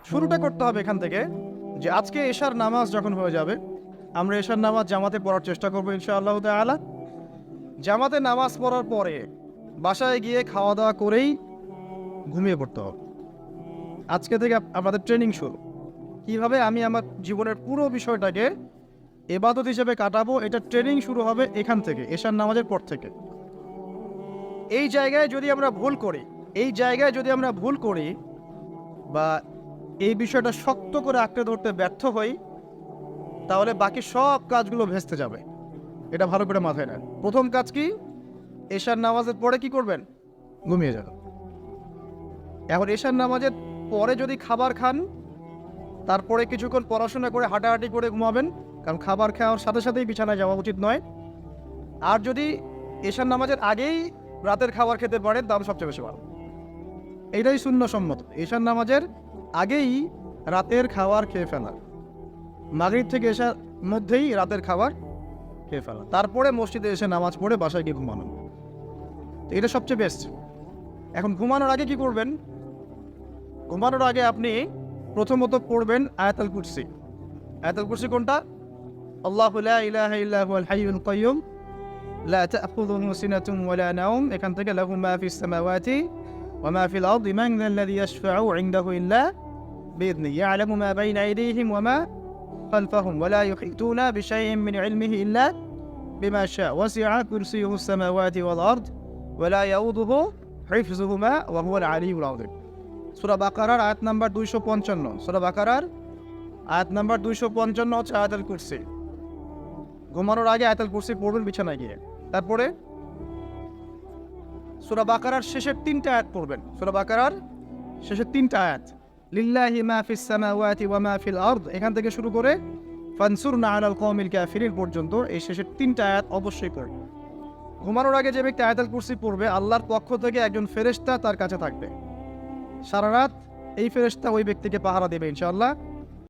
শুরুটা করতে হবে এখান থেকে যে আজকে এশার নামাজ যখন হয়ে যাবে, আমরা এশার নামাজ জামাতে পড়ার চেষ্টা করবো ইনশাআল্লাহ তাআলা। জামাতে নামাজ পড়ার পরে বাসায় গিয়ে খাওয়া দাওয়া করেই ঘুমিয়ে পড়তে হবে। আজকে থেকে আমাদের ট্রেনিং শুরু, কিভাবে আমি আমার জীবনের পুরো বিষয়টাকে ইবাদত হিসেবে কাটাবো, এটা ট্রেনিং শুরু হবে এখান থেকে, এশার নামাজের পর থেকে। এই জায়গায় যদি আমরা ভুল করি বা এই বিষয়টা শক্ত করে আঁকড়ে ধরতে ব্যর্থ হই, তাহলে বাকি সব কাজগুলো ভেস্তে যাবে। এটা ভালো করে মাথায় নেন। প্রথম কাজ কি? এশার নামাজের পরে কি করবেন? ঘুমিয়ে যাবেন। এখন এশার নামাজের পরে যদি খাবার খান, তারপরে কিছুক্ষণ পড়াশোনা করে হাঁটাহাঁটি করে ঘুমাবেন, কারণ খাবার খাওয়ার সাথে সাথেই বিছানায় যাওয়া উচিত নয়। আর যদি এশার নামাজের আগেই রাতের খাবার খেতে পারেন, তাহলে সবচেয়ে বেশি ভালো। এইটাই সুন্নহসম্মত, এশার নামাজের আগেই রাতের খাবার খেয়ে ফেলা, মাগরিব থেকে এশার মধ্যেই রাতের খাবার খেয়ে ফেলা, তারপরে মসজিদে এসে নামাজ পড়ে বাসায় গিয়ে ঘুমানো। তো এটা সবচেয়ে বেস্ট। এখন ঘুমানোর আগে কি করবেন? ঘুমানোর আগে আপনি প্রথমত পড়বেন আয়াতুল কুরসি। আয়াতুল কুরসি কোনটা? আল্লাহু লা ইলাহা ইল্লা হুয়াল হাইয়ুল কাইয়্যুম লা তা'খুযুহু সিনাতুন ওয়া লা নাওম, এখান থেকে লাহু মা ফিস সামাওয়াতি ওয়া মা ফিল আরদি মান যাল্লাযী ইয়াশফা'ু ইনদাহু ইল্লা বিইذনিহি ইয়া'লামু মা বাইনা আইদিহিম ওয়া মা খালফাহুম ওয়া লা ইউহিতুনা বিশাইইন মিন ইলমিহি ইল্লা বিমা শা'a ওয়াসি'a কুরসিয়ুহু সামাওয়াতি ওয়াল আরদ ওয়া লা ইয়াউদুহু হিফযুহুমা ওয়া হুয়াল আলিয়্যুল আযীম। সূরা বাকারার আয়াত নাম্বার 255। সূরা বাকারার আয়াত নাম্বার 255 হচ্ছে আয়াতুল কুরসি। ঘুমানোর আগে আয়াতুল কুরসি পড়বেন বিছানায় গিয়ে। তারপরে সূরা বাকারার শেষের 3টা আয়াত পড়বেন। সূরা বাকারার শেষের 3টা আয়াত, লিল্লাহি মা ফিস সামাওয়াতি ওয়া মা ফিল আরদ, এখান থেকে শুরু করে ফানসুরনা আলাল কওমিল কাফিরিন পর্যন্ত এই শেষের 3টা আয়াত অবশ্যই পড়বেন। ঘুমানোর আগে যে ব্যক্তি আয়াতুল কুরসি পড়বে, আল্লাহর পক্ষ থেকে একজন ফেরেশতা তার কাছে থাকবে সারা রাত। এই ফেরেশতা ওই ব্যক্তিকে পাহারা দেবে ইনশাআল্লাহ।